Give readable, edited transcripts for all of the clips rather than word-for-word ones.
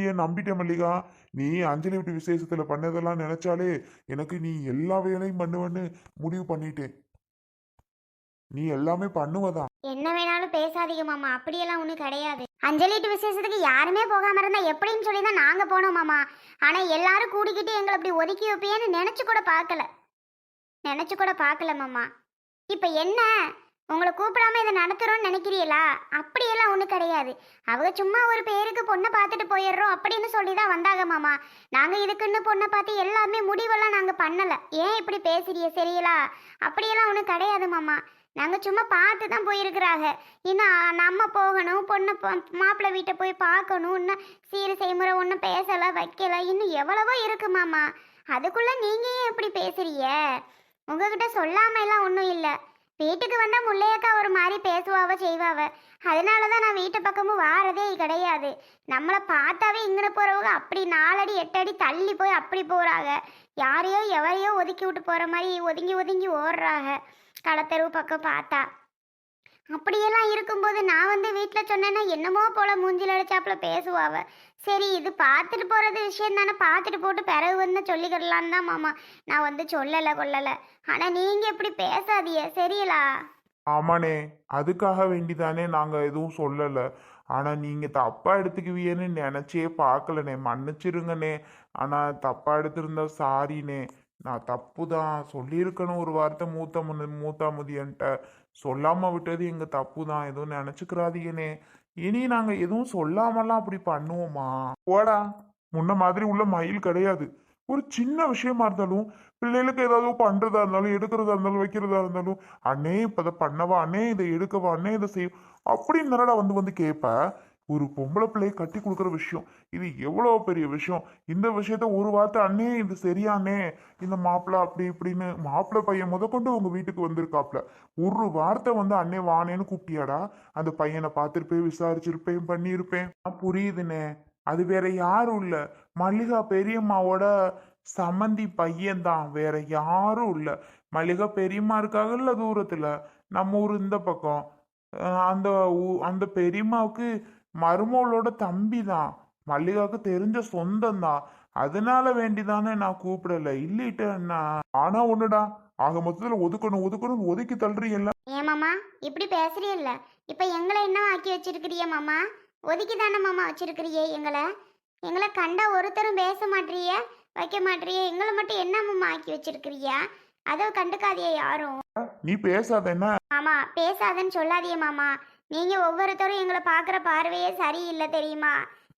இல்லையே, நம்பிட்டேன் மல்லிகா. நீ அஞ்சலி வீட்டு விசேஷத்துல பண்ணதெல்லாம் நினைச்சாலே எனக்கு நீ எல்லா வேலையும் பண்ணுவேன்னு முடிவு பண்ணிட்டேன். நீ எல்லாமே பண்ணுவதான். என்ன வேணாலும் பேசாதீங்க மாமா, அப்படியெல்லாம் ஒன்றும் கிடையாது. அஞ்சலிட்டு விசேஷத்துக்கு யாருமே போகாம இருந்தா எப்படின்னு சொல்லி தான் நாங்க போனோம் மாமா. ஆனா எல்லாரும் கூடிக்கிட்டு எங்களை அப்படி ஒதுக்கி வைப்பேன்னு நினைச்சு கூட பார்க்கல மாமா. இப்ப என்ன, உங்களை கூப்பிடாம இதை நடத்துறோம்னு நினைக்கிறீங்களா? அப்படியெல்லாம் ஒன்றும் கிடையாது. அவங்க சும்மா ஒரு பேருக்கு பொண்ணை பார்த்துட்டு போயிடுறோம் அப்படின்னு சொல்லி தான் வந்தாங்க மாமா. நாங்கள் இதுக்குன்னு பொண்ணை பார்த்து எல்லாமே முடிவெல்லாம் நாங்கள் பண்ணலை. ஏன் இப்படி பேசுறிய சரிங்களா? அப்படியெல்லாம் ஒன்றும் கிடையாது மாமா. நாங்கள் சும்மா பார்த்து தான் போயிருக்கிறாங்க. இன்னும் நம்ம போகணும், பொண்ணை மாப்பிள்ளை வீட்டை போய் பார்க்கணும், இன்னும் சீர் செய்முறை ஒன்றும் பேசலை வைக்கலை, இன்னும் எவ்வளவோ இருக்கு மாமா. அதுக்குள்ளே நீங்கள் ஏன் இப்படி பேசுறிய? உங்ககிட்ட சொல்லாம எல்லாம் ஒன்றும் இல்லை. வீட்டுக்கு வந்தால் முல்லையக்கா ஒரு மாதிரி பேசுவாவ செய்வாவ. அதனால தான் நான் வீட்டு பக்கமும் வாரதே கிடையாது. நம்மளை பார்த்தாவே இங்கே போகிறவங்க அப்படி 4 அடி 8 அடி தள்ளி போய் அப்படி போகிறாங்க. யாரையோ எவரையோ ஒதுக்கி விட்டு போகிற மாதிரி ஒதுங்கி ஒதுங்கி ஓடுறாங்க களத்தெருவு பக்கம் பார்த்தா. அப்படியெல்லாம் இருக்கும்போது நான் வந்து வீட்டில் சொன்னேன்னா என்னமோ போல் மூஞ்சில் அடிச்சாப்புல பேசுவாவ. சரி, இது பார்த்துட்டு போகிறது விஷயம் தானே, பார்த்துட்டு போட்டு பிறகு வந்து சொல்லிக்கிடலான்னு தான் மாமா நான் வந்து சொல்லலை கொள்ளலை. ஆனால் நீங்கள் எப்படி பேசாதீங்க சரிங்களா? ஆமாண்ணே, அதுக்காக வேண்டிதானே நாங்க எதுவும் சொல்லல. ஆனா நீங்க தப்பா எடுத்துக்குவீன்னு நினைச்சே பார்க்கலண்ணே, மன்னிச்சிருங்கண்ணே. ஆனா தப்பா எடுத்திருந்தா சாரிண்ணே. நான் தப்பு தான் சொல்லியிருக்கணும், ஒரு வார்த்தை மூத்தாமுதியன்ட்ட சொல்லாம விட்டது எங்க தப்பு தான், எதுவும் நினைச்சுக்கிறாதீங்கண்ணே. இனி நாங்க எதுவும் சொல்லாமலாம் அப்படி பண்ணுவோமா? போடா, முன்ன மாதிரி உள்ள மயில் கிடையாது. ஒரு சின்ன விஷயமா இருந்தாலும், பிள்ளைகளுக்கு ஏதாவது பண்றதா இருந்தாலும், எடுக்கிறதா இருந்தாலும், வைக்கிறதா இருந்தாலும், அண்ணே இப்ப இதை பண்ணவா, அண்ணே இதை எடுக்கவா, அண்ணே இதை செய்யும் அப்படின்னு தானடா வந்து வந்து கேட்ப. ஒரு பொம்பளை பிள்ளையை கட்டி கொடுக்குற விஷயம் இது எவ்வளவு பெரிய விஷயம். இந்த விஷயத்த ஒரு வார்த்தை, அண்ணே இது சரியாண்ணே, இந்த மாப்பிள்ள அப்படி இப்படின்னு மாப்பிள்ளை பையன் முதற்கொண்டு உங்க வீட்டுக்கு வந்திருக்காப்ல, ஒரு வார்த்தை வந்து அண்ணே வானேன்னு கூப்பிட்டியாடா? அந்த பையனை பார்த்துருப்பேன், விசாரிச்சிருப்பேன், பண்ணியிருப்பேன். புரியுதுண்ணே, அது வேற யாரும் இல்ல, மல்லிகா பெரியம்மாவோட சம்மந்தி பையன்தான், வேற யாரும் இல்ல. மல்லிகா பெரியம்மா இருக்காங்கல்ல தூரத்துல, நம்ம ஊர் இந்த பக்கம். அந்த அந்த பெரியம்மாவுக்கு மருமகளோட தம்பி தான், மல்லிகாவுக்கு தெரிஞ்ச சொந்தம் தான். அதனால வேண்டிதானே நான் கூப்பிடல, இல்லிட்டேன்னா. ஆனா ஒண்ணுடா, ஆக மொத்தத்துல ஒதுக்கணும் ஒதுக்கணும் ஒதுக்கி தள்ளுறீங்கல்ல. ஏமாமா இப்படி பேசுறீல்ல? இப்ப எங்களை என்ன ஆக்கி வச்சிருக்கிறிய மாமா? ஒதுக்கி தானே மாமா வச்சிருக்கிறியே எங்களை கண்டா ஒருத்தரும் பேச மாட்டீங்க, வைக்க மாட்டீங்க. எங்களை மட்டும் என்ன மாமா ஆக்கி வச்சிருக்கிறியா? அதை கண்டுக்காதிய யாரும். நீ பேசாத என்ன? மாமா பேசாதன்னு சொல்லாதிய மாமா. நீங்க ஒவ்வொருத்தரும் எங்களை பாக்குற பார்வையே சரியில்லை தெரியுமா?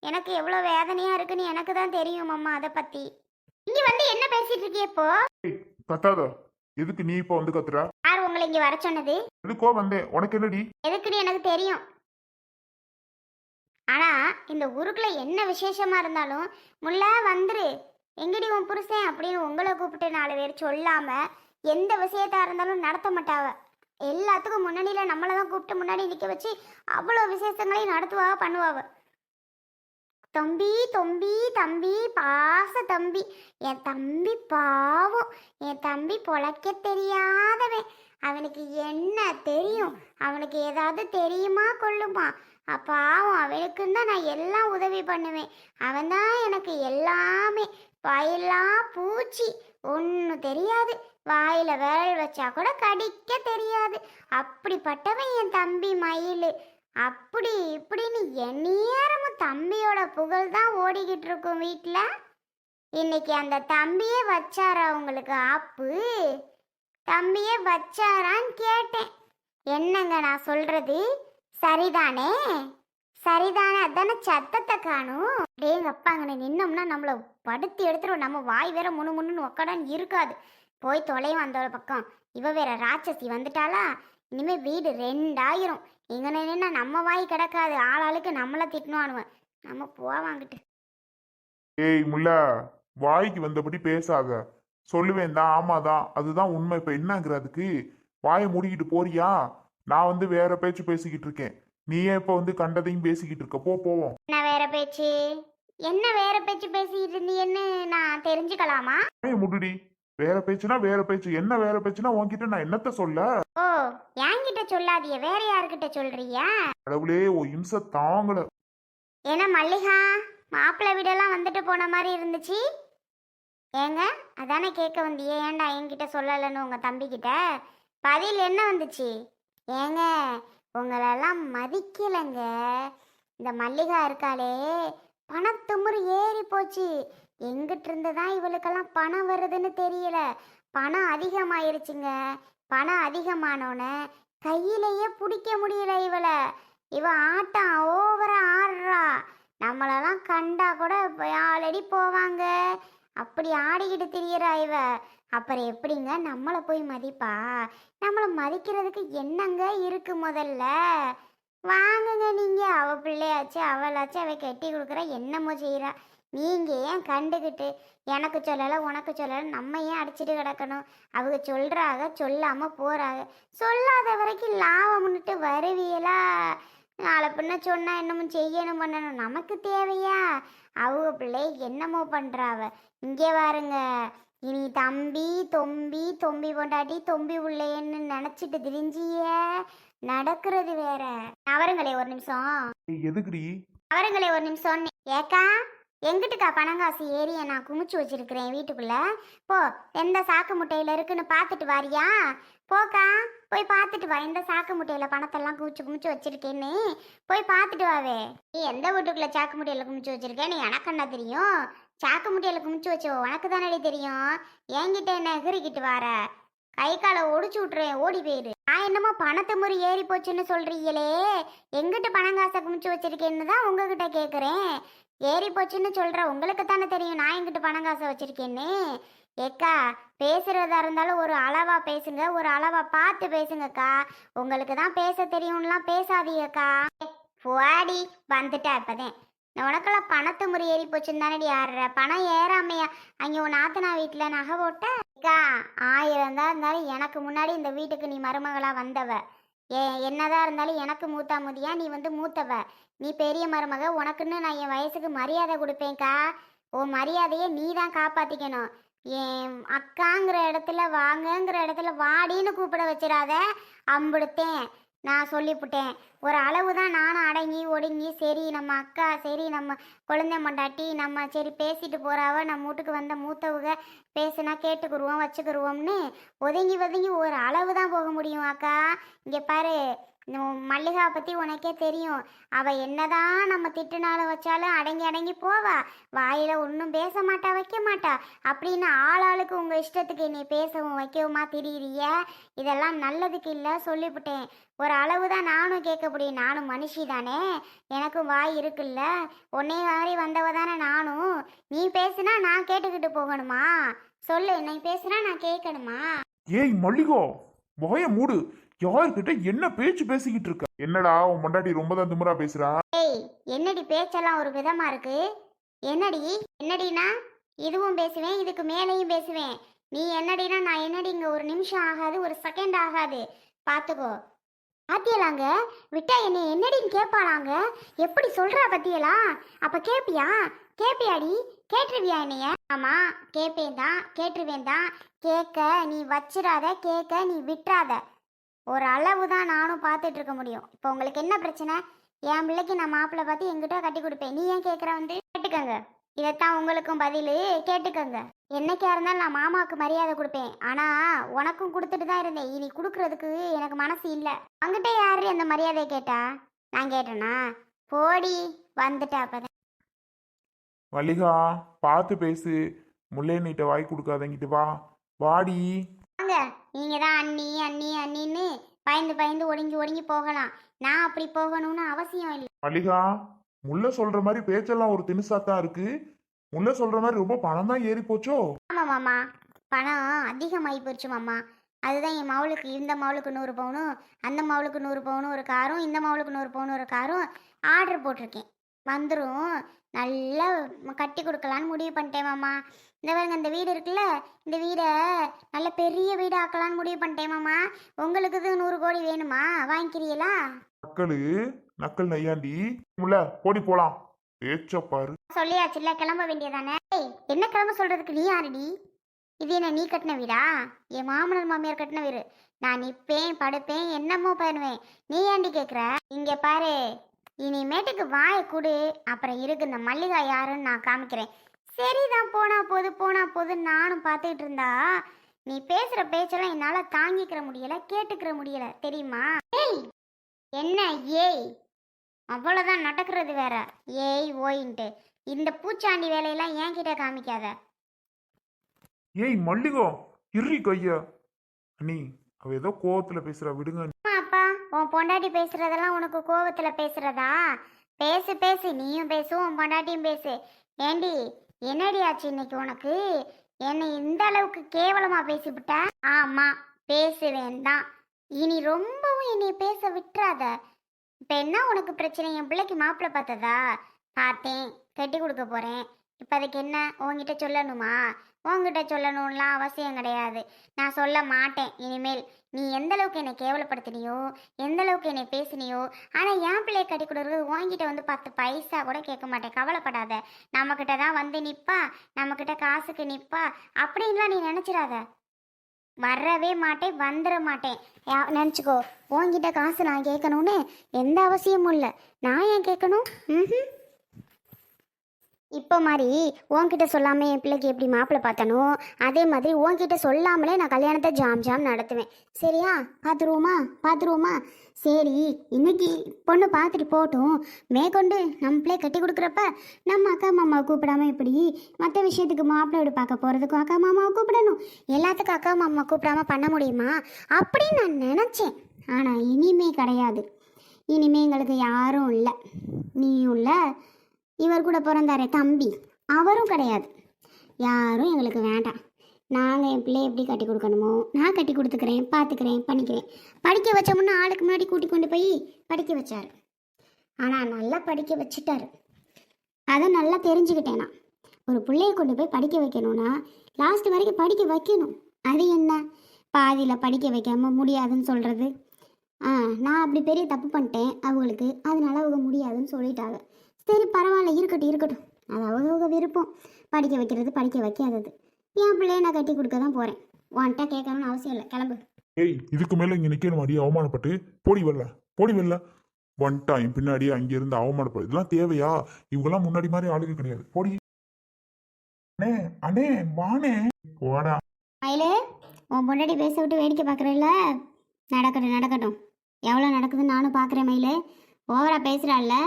எனக்கு எவ்வளவு வேதனையா இருக்குன்னு எனக்கு தான் தெரியும் மாமா. அதை பத்தி இங்க வந்து என்ன பேசிட்டு இருக்கிய இப்போ? கத்தாத, எதுக்கு நீ இப்ப வந்து கத்துற? யார் உங்களை இங்க வர சொன்னது? எதுக்கோ வந்தேன், உனக்கு என்னடி? எதுக்குன்னு எனக்கு தெரியும். ஆனா இந்த ஊருக்குள்ள என்ன விசேஷமா இருந்தாலும் முல்ல வந்துரு, எங்கடி உன் புருஷன் அப்படின்னு உங்களை கூப்பிட்டு 4 பேர் சொல்லாம எந்த விஷயத்தா இருந்தாலும் நடத்த மாட்டாவ. எல்லாத்துக்கும் முன்னணியில நம்மளை தான் கூப்பிட்டு முன்னாடி நிக்க வச்சு அவ்வளோ விசேஷங்களையும் நடத்துவா பண்ணுவாவ. தம்பி தம்பி தம்பி பாச தம்பி, என் தம்பி பாவம், என் தம்பி பொழைக்க தெரியாதவன். அவனுக்கு என்ன தெரியும்? அவனுக்கு ஏதாவது தெரியுமா கொள்ளுமா? பாவம், அவனுக்குன்னு தான் நான் எல்லாம் உதவி பண்ணுவேன். அவன் தான் எனக்கு எல்லாமே. வாயெல்லாம் பூச்சி, ஒன்றும் தெரியாது. வாயில விரல் வச்சா கூட கடிக்க தெரியாது. அப்படிப்பட்டவன் என் தம்பி மயில். அப்படி இப்படின்னு எந்நேரமும் தம்பியோட புகழ் தான் ஓடிக்கிட்டு இருக்கும் வீட்டில். இன்னைக்கு அந்த தம்பியே வச்சாரா உங்களுக்கு ஆப்பு? தம்பியே வச்சாரான்னு கேட்டேன். என்னங்க நான் சொல்றது சரிதானே? சரிதானே? அதானே சத்தத்தை காணும். டேங்க அப்பாங்கன்னு நின்னோம்னா நம்மளை படுத்தி எடுத்துரும். நம்ம வாய் வேற முணுமுணுன்னு உக்காடான்னு இருக்காது. போய் தொலையும் அந்த ஒரு பக்கம். இவ வேற ராட்சசி வந்துட்டாளா? இனிமே வீடு 2 ஆயிரும். இங்க நின்னா நம்ம வாய் கிடக்காது. ஆளாளுக்கு நம்மளை திட்டணுவானுவன். நம்ம போவாங்கிட்டு. ஏய் முல்ல, வாய்க்கு வந்தபடி பேசாத. சொல்லுவேன் தான், ஆமாதான், அதுதான் உண்மை. இப்ப என்னங்கிறதுக்கு வாயை மூடிக்கிட்டு போறியா? நான் வந்து வேற பேச்சு பேசிக்கிட்டு இருக்கேன், நீயே இப்ப வந்து கண்டதையும் பேசிக்கிட்டு இருக்க. போவோம். என்ன வேற பேச்சு? என்ன வேற பேச்சு பேசிக்கிட்டு இருந்தீன்னு நான் தெரிஞ்சுக்கலாமா? முடுடி, வேற பேச்சுனா வேற பேச்சு. என்ன வேற பேச்சுனா உன்கிட்ட நான் என்னத்த சொல்ல? ஓ, என்கிட்ட சொல்லாதிய, வேற யாருக்கிட்ட சொல்றியா? கடவுளே, ஓ இம்ச தாங்கல. ஏன்னா மல்லிகா, மாப்பிள்ளை வீடெல்லாம் வந்துட்டு போன மாதிரி இருந்துச்சு. ஏங்க அதானே கேட்க வந்தியே, ஏன்டா என்கிட்ட சொல்லலைன்னு உங்கள் தம்பிக்கிட்ட? பதில் என்ன வந்துச்சு? ஏங்க உங்களெல்லாம் மதிக்கலைங்க. இந்த மல்லிகா இருக்காளே, பணத்துமுறு ஏறி போச்சு. எங்கிட்ட இருந்து தான் இவளுக்கெல்லாம் பணம் வருதுன்னு தெரியல. பணம் அதிகமாயிருச்சுங்க. பணம் அதிகமானோன்னே கையிலேயே பிடிக்க முடியல இவளை. இவ ஆட்டம் ஓவரா ஆடுறா. நம்மளெல்லாம் கண்டா கூட ஆல்ரெடி போவாங்க. அப்படி ஆடிக்கிட்டு திரியறா இவ. அப்புறம் எப்படிங்க நம்மளை போய் மதிப்பா? நம்மளை மதிக்கிறதுக்கு என்னங்க இருக்கு முதல்ல? வாங்குங்க நீங்க. அவ பிள்ளையாச்சு, அவளாச்சு, அவ கட்டி கொடுக்குற என்னமோ செய்யறா. நீங்க ஏன் கண்டுக்கிட்டு எனக்கு சொல்லலை உனக்கு சொல்லலை நம்ம ஏன் அடிச்சுட்டு கிடக்கணும்? அவங்க சொல்றாங்க, சொல்லாம போறாங்க. சொல்லாத வரைக்கும் லாபம்னுட்டு வருவியலா? நாளை பின்ன சொன்னா என்னமும் செய்யணும் பண்ணணும் நமக்கு தேவையா? அவங்க பிள்ளை என்னமோ பண்றாவ. இங்கே பாருங்க, இனி தம்பி தொம்பி தொம்பி பொண்டாட்டி தொம்பி உள்ளேன்னு நினைச்சிட்டு திரிஞ்சிய நடக்கிறது வேற. அவருங்களே ஒரு நிமிஷம். எதுக்குடி? அவருங்களே ஒரு நிமிஷம். ஏக்கா எங்கிட்டுக்கா பணங்காசு ஏறிய நான் குமிச்சு வச்சிருக்கிறேன் வீட்டுக்குள்ள. போ, எந்த சாக்கு முட்டையில இருக்குன்னு பார்த்துட்டு வாரியா? போக்கா, போய் பார்த்துட்டு வா. எந்த சாக்கு முட்டையில பணத்தெல்லாம் குமிச்சு குமிச்சு வச்சிருக்கேன்னு போய் பார்த்துட்டு வாவே. நீ எந்த வீட்டுக்குள்ள சாக்கு முட்டையில குமிச்சு வச்சிருக்கேன்னு எனக்கு என்ன தெரியும்? சாக்கு முட்டையில குமிச்சு வச்சோ உனக்கு தானே தெரியும். என்கிட்ட என்ன எகிரிக்கிட்டு வார? கை காலை ஒடிச்சு விட்டுறேன், ஓடி போயிரு. நான் என்னமோ பணத்து முறை ஏறி போச்சுன்னு சொல்றீங்களே, எங்கிட்ட பணங்காசை குமிச்சு வச்சிருக்கேன்னு தான் உங்ககிட்ட கேட்குறேன். ஏறி போச்சுன்னு சொல்ற உங்களுக்கு தானே தெரியும் நான் எங்கிட்ட பணங்காசை வச்சிருக்கேன்னு. ஏக்கா பேசுறதா இருந்தாலும் ஒரு அளவா பேசுங்க, ஒரு அளவா பார்த்து பேசுங்கக்கா. உங்களுக்கு தான் பேச தெரியும்லாம் பேசாதீங்கக்கா. போடி வந்துட்டா இப்பதான். உனக்கெல்லாம் பணத்து முறை ஏறி போச்சுன்னு தானடி ஆடுற? பணம் ஏறாமையா அங்கே உன் நாத்தனா வீட்டில் நகை போட்ட? அக்கா 1000 தான் இருந்தாலும் எனக்கு முன்னாடி இந்த வீட்டுக்கு நீ மருமகளாக வந்தவ. என்னதான் இருந்தாலும் எனக்கு மூத்தா முதியா, நீ வந்து மூத்தவ. நீ பெரிய மருமக, உனக்குன்னு நான் என் வயசுக்கு மரியாதை கொடுப்பேன்க்கா. உன் மரியாதையை நீ தான் காப்பாற்றிக்கணும். என் அக்காங்கிற இடத்துல வாங்கங்கிற இடத்துல வாடின்னு கூப்பிட வச்சிடாத. அம்பிடுத்தேன் நான் சொல்லிவிட்டேன். ஒரு அளவு தான் நானும் அடங்கி ஒடுங்கி, சரி நம்ம அக்கா, சரி நம்ம குழந்தை மண்டாட்டி, நம்ம சரி பேசிட்டு போறாவ, நம்ம வீட்டுக்கு வந்த மூத்தவங்க பேசுனா கேட்டுக்குருவோம் வச்சுக்கிருவோம்னு ஒதுங்கி ஒதுங்கி ஒரு அளவு தான் போக முடியும் அக்கா. இங்கே பாரு, மல்லிகா பற்றி உனக்கே தெரியும். அவள் என்னதான் நம்ம திட்டுனாலும் வச்சாலும் அடங்கி அடங்கி போவா. வாயில் ஒன்றும் பேச மாட்டா, வைக்க மாட்டா. அப்படின்னு ஆளாளுக்கு உங்கள் இஷ்டத்துக்கு நீ பேசவும் வைக்கவுமா திரியிறிய? இதெல்லாம் நல்லதுக்கு இல்லை, சொல்லிவிட்டேன். ஒரு அளவு தான் நானும் கேட்க முடியும். நானும் மனுஷி தானே, எனக்கும் வாய் இருக்குல்ல. உன்னே மாதிரி வந்தவ தானே நானும். நீ பேசுனா நான் கேட்டுக்கிட்டு போகணுமா? சொல்லு, நீ பேசுனா நான் கேட்கணுமா? ஏய் மல்லிகோ, வாய மூடு. யார்கிட்ட என்ன பேச்சு பேசிக்கிட்டு இருக்க? என்னடா உன் பொண்டாட்டி ரொம்ப தான் திமிரா பேசுறா? ஏய் என்னடி பேச்செல்லாம் ஒரு விதமா இருக்கு? என்னடி என்னடினா இதுவும் பேசுவேன், இதுக்கு மேலேயும் பேசுவேன். நீ என்னடினா நான் என்னடி? இங்க ஒரு நிமிஷம் ஆகாது, ஒரு செகண்ட் ஆகாது, பாத்துக்கோ. பாத்தியலாங்க விட்டா என்னை என்னடின்னு கேட்பாளாங்க. எப்படி சொல்றா பத்தியலா? அப்ப கேப்பியா? கேப்பியாடி? கேட்டுருவியா என்னைய? ஆமா கேட்பேன் தான், கேட்டுருவேன் தான். கேட்க நீ வச்சிடாத, கேட்க நீ விட்டுறாத. ஒரு அளவு தான் நானும் பார்த்துட்டு இருக்க முடியும். இப்போ உங்களுக்கு என்ன பிரச்சனை? என் பிள்ளைக்கு நான் மாப்பிள்ளை பார்த்து எங்கிட்ட கட்டி கொடுப்பேன். நீ ஏன் கேட்குற? வந்து கேட்டுக்கங்க. இதைத்தான் உங்களுக்கும் பதில், கேட்டுக்கங்க. என்னைக்கா இருந்தாலும் நான் மாமாவுக்கு மரியாதை கொடுப்பேன். ஆனால் உனக்கும் கொடுத்துட்டு தான் இருந்தேன். இனி கொடுக்கறதுக்கு எனக்கு மனசு இல்லை. அங்கிட்ட யாரு அந்த மரியாதையை கேட்டா? நான் கேட்டேனா? போடி வந்துட்டா. அப்பதான் மல்லிகா பார்த்து பேசு. முல்லை நீட்ட வாய் கொடுக்காதங்கிட்டு வா. வாடி. வாங்க. நீங்க தான் அண்ணி அண்ணி அண்ணின்னு பயந்து பயந்து ஒடுங்கி ஒடுங்கி போகலாம். நான் அப்படி போகணும்னு அவசியம் இல்லை. மல்லிகா, முல்லை சொல்ற மாதிரி பேச்செல்லாம் ஒரு தினுசாத்தான் இருக்கு. முல்லை சொல்ற மாதிரி ரொம்ப பணம் தான் ஏறி போச்சோ? ஆமா மாமா, பணம் அதிகமாகி போச்சு மாமா. அதுதான் என் மவளுக்கு, இந்த மவளுக்கு 100 பவுனும், அந்த மவளுக்கு 100 பவுனும் ஒரு காரும், இந்த மவளுக்கு 100 பவுனும் ஒரு காரும் ஆர்டர் போட்டிருக்கேன். வந்துடும், நல்லா கட்டி கொடுக்கலான்னு முடிவு பண்ணிட்டேன் மாமா. இந்த பாருங்க, இந்த வீடு இருக்குல்ல, இந்த வீடை நல்ல பெரிய வீடு ஆக்கலான்னு முடிவு பண்ணிட்டேன் மாமா. உங்களுக்கு இது 100 கோடி வேணுமா? வாங்கிக்கிறீங்களா? நக்கலு நக்கல் நையாண்டி. முல்லை போடி போலாம். பேச்ச பாரு. சொல்லியாச்சுல்ல, கிளம்ப வேண்டியதானே? என்ன கிளம்ப சொல்றதுக்கு நீ யாருடி? இது என்ன நீ கட்டின வீடா? என் மாமனார் மாமியார் கட்டின வீடு. நான் நிற்பேன், படுப்பேன், என்னமோ பண்ணுவேன். நீ ஏண்டி கேட்குற? இங்கே பாரு, இனிமேட்டுக்கு வாயை கொடு, அப்புறம் இருக்கு இந்த மல்லிகா யாருன்னு நான் காமிக்கிறேன். சரிதான், போனா போது நானும் பார்த்துக்கிட்டு இருந்தா நீ பேசுற பேச்செல்லாம் என்னால தாங்கிக்கிற முடியல, கேட்டுக்கிற முடியல தெரியுமா? ஏய், என்ன ஏய், அவ்வளோதான் நடக்கிறது வேற. ஏய் ஓயின்ட்டு இந்த பூச்சாண்டி வேலையெல்லாம் என்கிட்ட காமிக்காத. ஏய் மல்லிகா, இறி கையா. அண்ணி, அவ ஏதோ கோவத்துல பேசுறா, விடுங்க அண்ணி. அம்மா, அப்பா, உன் பொண்டாட்டி பேசுறதெல்லாம் உனக்கு கோவத்துல பேசுறதா? பேசு பேசு, நீயும் பேசு, உன் பொண்டாட்டியும் பேசு. ஏண்டி, என்னடி ஆச்சு இன்னைக்கு உனக்கு? என்னை இந்த அளவுக்கு கேவலமா பேசிவிட்ட? ஆமா, பேசுவேன் தான். இனி ரொம்பவும் என்னை பேச விட்டுறாத. இப்ப என்ன உனக்கு பிரச்சனை? என் பிள்ளைக்கு மாப்பிள்ளை பார்த்ததா? பார்த்தேன், கட்டி கொடுக்க போறேன். இப்ப அதுக்கு என்ன உன்கிட்ட சொல்லணுமா? உன்கிட்ட சொல்லணும்லாம் அவசியம் கிடையாது. நான் சொல்ல மாட்டேன் இனிமேல். நீ எந்த அளவுக்கு என்னை கேவலப்படுத்தினியோ, எந்த அளவுக்கு என்னை பேசினியோ, ஆனால் என் பிள்ளையை கட்டி கொடுக்குறது உன்கிட்ட வந்து 10 பைசா கூட கேட்க மாட்டேன். கவலைப்படாத. நம்மக்கிட்ட தான் வந்து நிற்பா, நம்மக்கிட்ட காசுக்கு நிற்பா அப்படின்லாம் நீ நினச்சிடாத. வரவே மாட்டேன், வந்துட மாட்டேன். நினச்சிக்கோ, உன்கிட்ட காசு நான் கேட்கணும்னு எந்த அவசியமும் இல்லை. நான் ஏன் கேட்கணும்? இப்போ மாதிரி உன்கிட்ட சொல்லாமல் என் பிள்ளைக்கு எப்படி மாப்பிள்ளை பார்த்தனோ, அதே மாதிரி உன்கிட்ட சொல்லாமலே நான் கல்யாணத்தை ஜாம் நடத்துவேன். சரியா? பார்த்துருவோமா? சரி, இன்னைக்கு பொண்ணு பார்த்துட்டு போகட்டும். மேற்கொண்டு நம்ம பிள்ளை கட்டி கொடுக்குறப்ப நம்ம அக்கா மாமாவை கூப்பிடாம இப்படி மற்ற விஷயத்துக்கு மாப்பிள்ளை வீடு பார்க்க போகிறதுக்கும் அக்கா மாமாவை கூப்பிடணும், எல்லாத்துக்கும் அக்கா மாமா கூப்பிடாம பண்ண முடியுமா அப்படின்னு நான் நினச்சேன். ஆனால் இனிமே கிடையாது. இனிமே எங்களுக்கு யாரும் இல்லை. நீயும் இல்லை, இவர் கூட பிறந்தாரே தம்பி, அவரும் கிடையாது. யாரும் எங்களுக்கு வேண்டாம். நாங்கள் என் பிள்ளையை எப்படி கட்டி கொடுக்கணுமோ நான் கட்டி கொடுத்துக்கிறேன், பார்த்துக்கிறேன், பண்ணிக்கிறேன். படிக்க வச்சோம்னா ஆளுக்கு முன்னாடி கூட்டி கொண்டு போய் படிக்க வச்சார். ஆனால் நல்லா படிக்க வச்சுட்டாரு. அதை நல்லா தெரிஞ்சுக்கிட்டேன் நான். ஒரு பிள்ளையை கொண்டு போய் படிக்க வைக்கணும்னா லாஸ்ட் வரைக்கும் படிக்க வைக்கணும். அது என்ன பாதியில் படிக்க வைக்காமல் முடியாதுன்னு சொல்கிறது? நான் அப்படி பெரிய தப்பு பண்ணிட்டேன் அவங்களுக்கு, அதனால அவங்க முடியாதுன்னு சொல்லிட்டாங்க. சரி, பரவாயில்ல, இருக்கட்டும். அது அவங்க விருப்பம். படிக்க வைக்கிறது, படிக்க வைக்காதது. என் பிள்ளைய நான் கட்டி கொடுக்க தான் போகிறேன். உன்கிட்ட கேட்கணும்னு அவசியம் இல்லை, கிளம்பு. ஏய், இதுக்கு மேல இங்க நிக்கணும் அடி, அவமானப்பட்டு போடி வரல. ஒன் டைம் பின்னாடி அங்கிருந்து அவமானப்படு, இதெல்லாம் தேவையா? இவங்கெல்லாம் முன்னாடி மாதிரி ஆளுங்க கிடையாது. போடி. அண்ணே வானே, போடா. மயிலே, உன் பொண்டாட்டி பேச விட்டு வேடிக்கை பார்க்குறேல்ல? நடக்கட்டும். எவ்வளோ நடக்குதுன்னு நானும் பார்க்குறேன் மயிலே. ஓவரா பேசுகிறாள்ல?